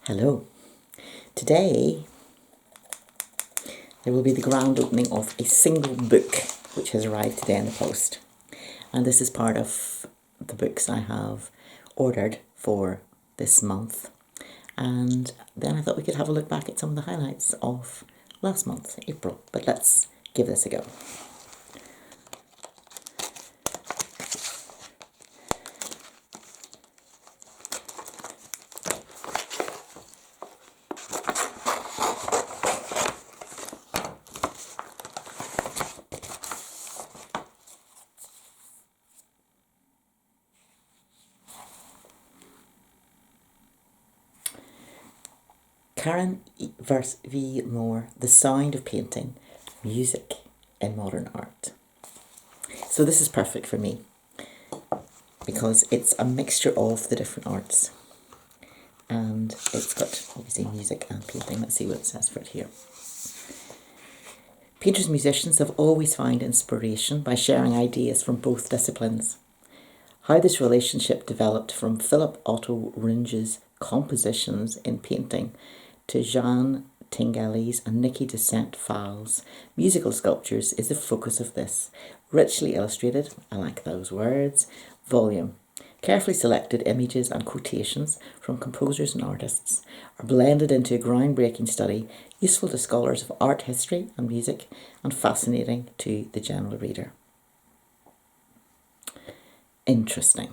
Hello. Today there will be the grand opening of a single book which has arrived today in the post. And this is part of the books I have ordered for this month. And then I thought we could have a look back at some of the highlights of last month, April. But let's give this a go. Karin v. Maur, The Sound of Painting, Music in Modern Art. So this is perfect for me because it's a mixture of the different arts and it's got obviously music and painting. Let's see what it says for it here. Painters and musicians have always found inspiration by sharing ideas from both disciplines. How this relationship developed from Philip Otto Runge's compositions in painting to Jean Tinguely's and Nicky de Saint-Phal's musical sculptures is the focus of this richly illustrated, I like those words, volume. Carefully selected images and quotations from composers and artists are blended into a groundbreaking study, useful to scholars of art history and music, and fascinating to the general reader. Interesting.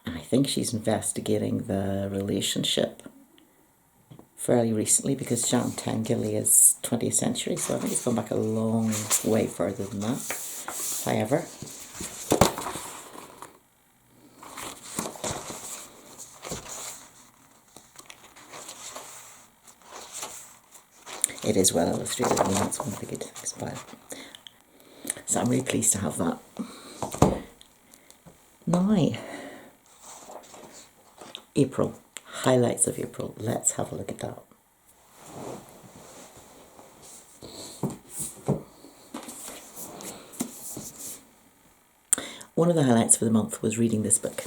I think she's investigating the relationship fairly recently because Sharon Kuta Kelly is 20th century, so I think it's gone back a long way further than that. However, it is well illustrated. I mean, that's one of the good things about it. So I'm really pleased to have that. Now, April, highlights of April. Let's have a look at that. One of the highlights for the month was reading this book,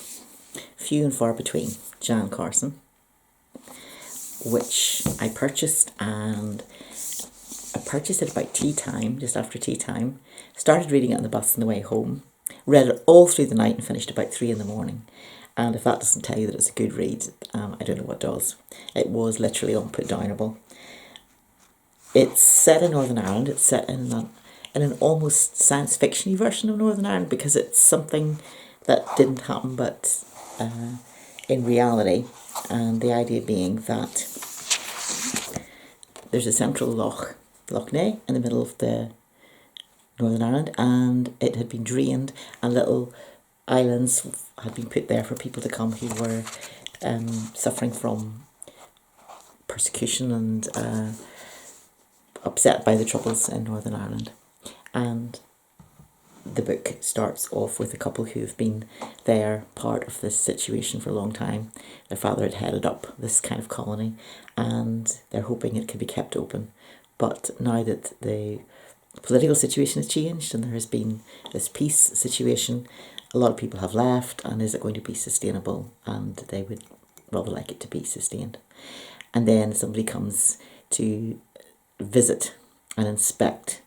Few and Far Between, Jan Carson, which I purchased, and I purchased it about tea time, just after tea time, started reading it on the bus on the way home, read it all through the night and finished about 3 in the morning. And if that doesn't tell you that it's a good read, I don't know what does. It was literally unputdownable. It's set in Northern Ireland. It's set in an almost science fiction-y version of Northern Ireland because it's something that didn't happen but in reality. And the idea being that there's a central Loch Ness in the middle of the Northern Ireland, and it had been drained, and little islands had been put there for people to come who were suffering from persecution and upset by the troubles in Northern Ireland. And the book starts off with a couple who've been there, part of this situation for a long time. Their father had headed up this kind of colony and they're hoping it can be kept open. But now that the political situation has changed and there has been this peace situation, a lot of people have left, and is it going to be sustainable? And they would rather like it to be sustained. And then somebody comes to visit and inspect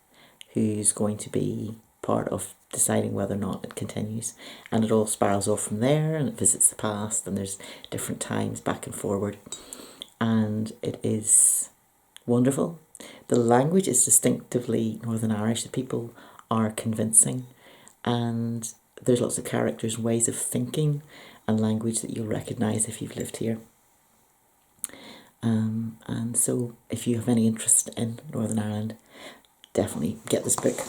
who's going to be part of deciding whether or not it continues. And it all spirals off from there, and it visits the past, and there's different times back and forward. And it is wonderful. The language is distinctively Northern Irish. The people are convincing, and there's lots of characters, ways of thinking and language that you'll recognise if you've lived here. And so if you have any interest in Northern Ireland, definitely get this book.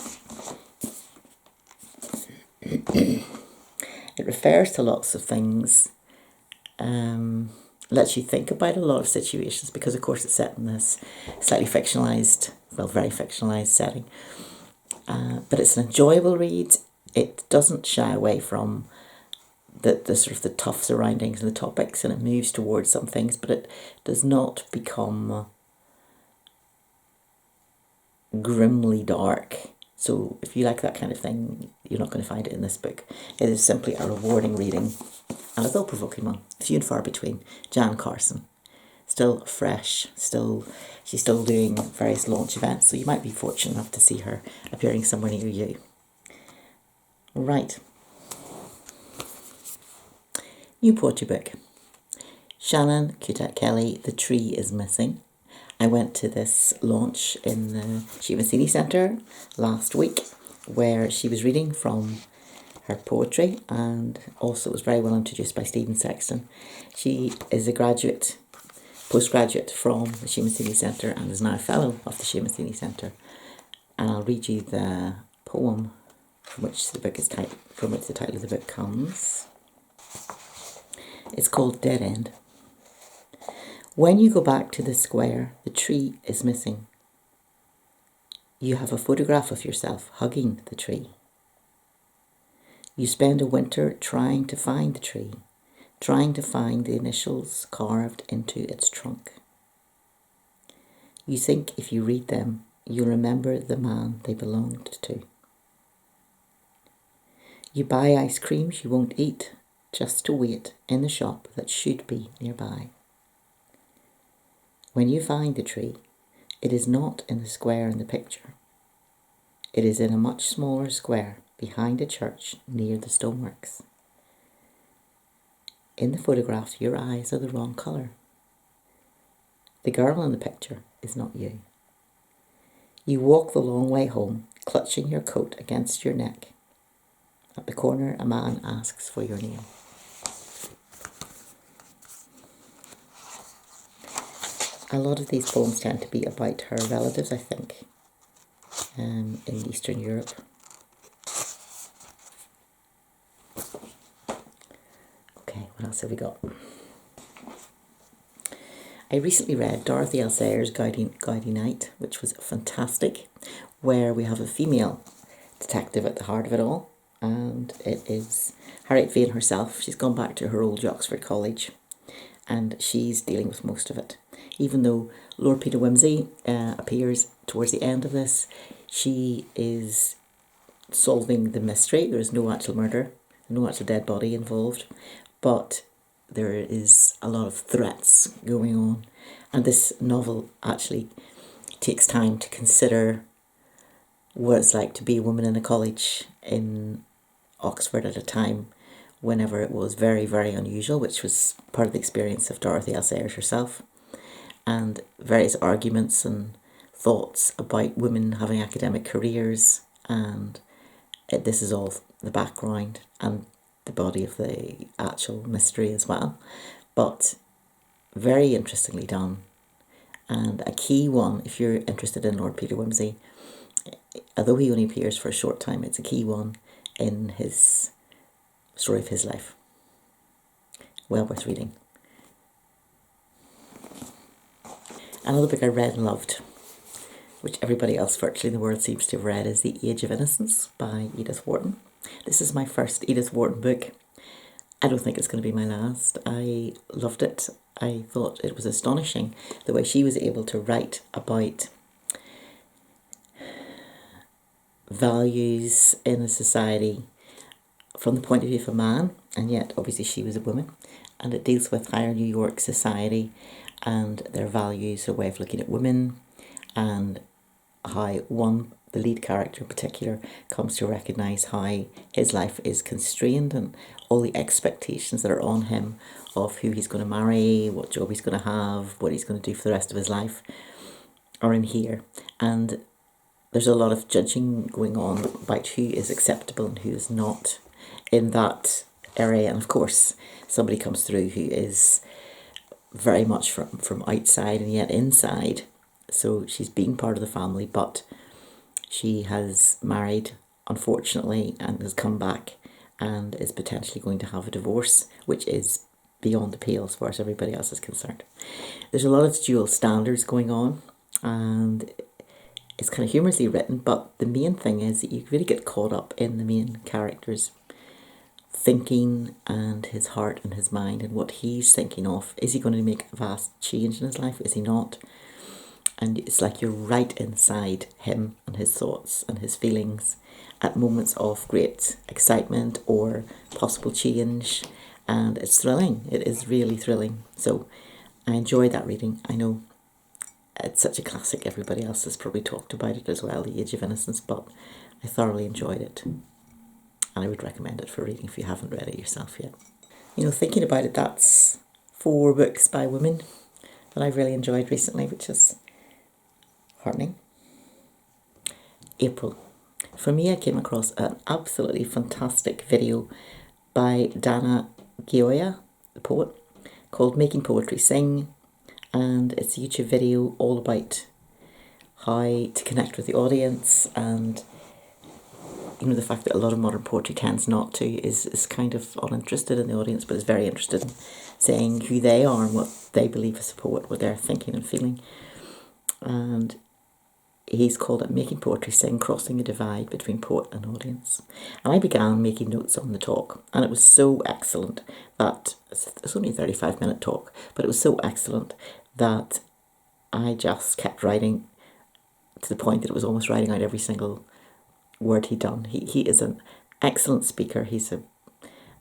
It refers to lots of things, lets you think about a lot of situations because of course it's set in this slightly fictionalised, well, very fictionalised setting. But it's an enjoyable read. It doesn't shy away from the sort of the tough surroundings and the topics, and it moves towards some things, but it does not become grimly dark. So if you like that kind of thing, you're not going to find it in this book. It is simply a rewarding reading and a thought-provoking one. Few and far between. Jan Carson. Still fresh, she's still doing various launch events, so you might be fortunate enough to see her appearing somewhere near you. Right. New poetry book. Sharon Kuta Kelly, The Tree is Missing. I went to this launch in the Shivasini Centre last week, where she was reading from her poetry, and also was very well introduced by Stephen Sexton. She is a postgraduate from the Shivasini Centre, and is now a fellow of the Shivasini Centre. And I'll read you the poem from which the title of the book comes. It's called Dead End. When you go back to the square, the tree is missing. You have a photograph of yourself hugging the tree. You spend a winter trying to find the tree, trying to find the initials carved into its trunk. You think if you read them, you'll remember the man they belonged to. You buy ice creams you won't eat just to wait in the shop that should be nearby. When you find the tree, it is not in the square in the picture. It is in a much smaller square behind a church near the stoneworks. In the photograph, your eyes are the wrong colour. The girl in the picture is not you. You walk the long way home, clutching your coat against your neck. At the corner, a man asks for your name. A lot of these poems tend to be about her relatives, I think, in Eastern Europe. Okay, what else have we got? I recently read Dorothy Sayers' Gaudy Night, which was fantastic, where we have a female detective at the heart of it all, and it is Harriet Vane herself. She's gone back to her old Oxford College, and she's dealing with most of it. Even though Lord Peter Wimsey appears towards the end of this, she is solving the mystery. There is no actual murder, no actual dead body involved, but there is a lot of threats going on. And this novel actually takes time to consider what it's like to be a woman in a college in Oxford at a time whenever it was very, very unusual, which was part of the experience of Dorothy Sayers herself, and various arguments and thoughts about women having academic careers, and this is all the background and the body of the actual mystery as well, but very interestingly done, and a key one if you're interested in Lord Peter Wimsey. Although he only appears for a short time, it's a key one in his story of his life. Well worth reading. Another book I read and loved, which everybody else virtually in the world seems to have read, is The Age of Innocence by Edith Wharton. This is my first Edith Wharton book. I don't think it's going to be my last. I loved it. I thought it was astonishing the way she was able to write about values in a society from the point of view of a man, and yet obviously she was a woman, and it deals with higher New York society and their values, their way of looking at women, and how the lead character in particular, comes to recognise how his life is constrained and all the expectations that are on him of who he's going to marry, what job he's going to have, what he's going to do for the rest of his life are in here. And there's a lot of judging going on about who is acceptable and who is not in that area. And of course, somebody comes through who is very much from outside and yet inside. So she's been part of the family, but she has married, unfortunately, and has come back and is potentially going to have a divorce, which is beyond the pale as far as everybody else is concerned. There's a lot of dual standards going on, and it's kind of humorously written, but the main thing is that you really get caught up in the main character's thinking and his heart and his mind and what he's thinking of. Is he going to make a vast change in his life? Is he not? and it's like you're right inside him and his thoughts and his feelings at moments of great excitement or possible change, and it's thrilling. It is really thrilling. So I enjoyed that reading. I know it's such a classic, everybody else has probably talked about it as well, The Age of Innocence, but I thoroughly enjoyed it, and I would recommend it for reading if you haven't read it yourself yet. You know, thinking about it, that's 4 books by women that I've really enjoyed recently, which is heartening. April. For me, I came across an absolutely fantastic video by Dana Gioia, the poet, called Making Poetry Sing, and it's a YouTube video all about how to connect with the audience, and you know, the fact that a lot of modern poetry tends not to, is kind of uninterested in the audience, but is very interested in saying who they are and what they believe as a poet, what they're thinking and feeling. And he's called it Making Poetry Sing, Crossing the Divide Between Poet and Audience. And I began making notes on the talk, and it was so excellent that, it's only a 35-minute talk, but it was so excellent that I just kept writing to the point that it was almost writing out every single word he'd done. He is an excellent speaker. He's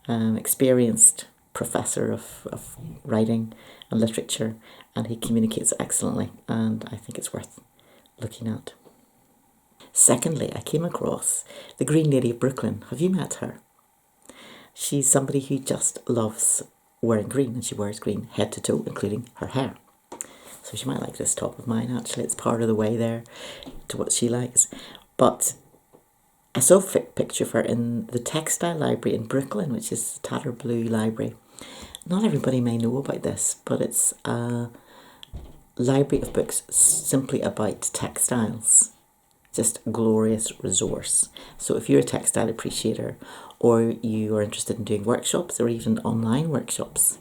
an experienced professor of writing and literature, and he communicates excellently, and I think it's worth looking at. Secondly, I came across the Green Lady of Brooklyn. Have you met her? She's somebody who just loves wearing green, and she wears green head to toe, including her hair. So she might like this top of mine, actually. It's part of the way there to what she likes. But I saw a picture of her in the Textile Library in Brooklyn, which is the Tattered Blue Library. Not everybody may know about this, but it's a library of books simply about textiles. Just a glorious resource. So if you're a textile appreciator, or you are interested in doing workshops or even online workshops,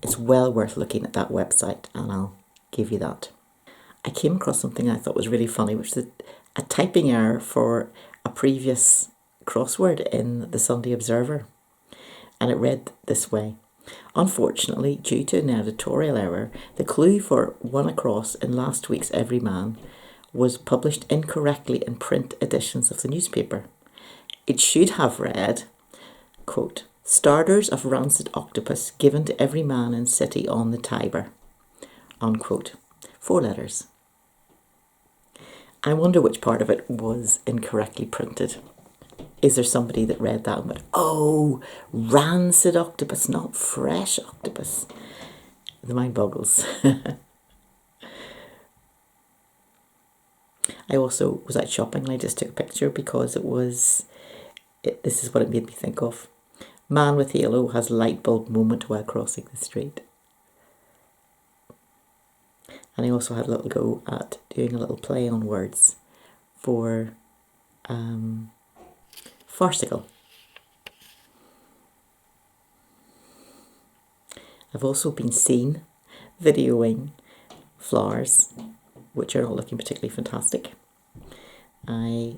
it's well worth looking at that website, and I'll give you that. I came across something I thought was really funny, which is a typing error for a previous crossword in the Sunday Observer, and it read this way: unfortunately, due to an editorial error, the clue for one across in last week's Everyman was published incorrectly in print editions of the newspaper. It should have read, quote, starters of rancid octopus given to every man in city on the Tiber, unquote. 4 letters. I wonder which part of it was incorrectly printed. Is there somebody that read that and went, oh, rancid octopus, not fresh octopus? The mind boggles. I also was out shopping, and I just took a picture because this is what it made me think of. Man with halo has light bulb moment while crossing the street. And I also had a little go at doing a little play on words for farcical. I've also been seen videoing flowers, which are not looking particularly fantastic. I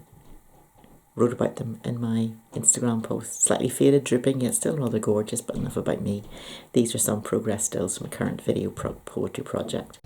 wrote about them in my Instagram post. Slightly faded, drooping, yet still rather gorgeous, but enough about me. These are some progress stills from a current video poetry project.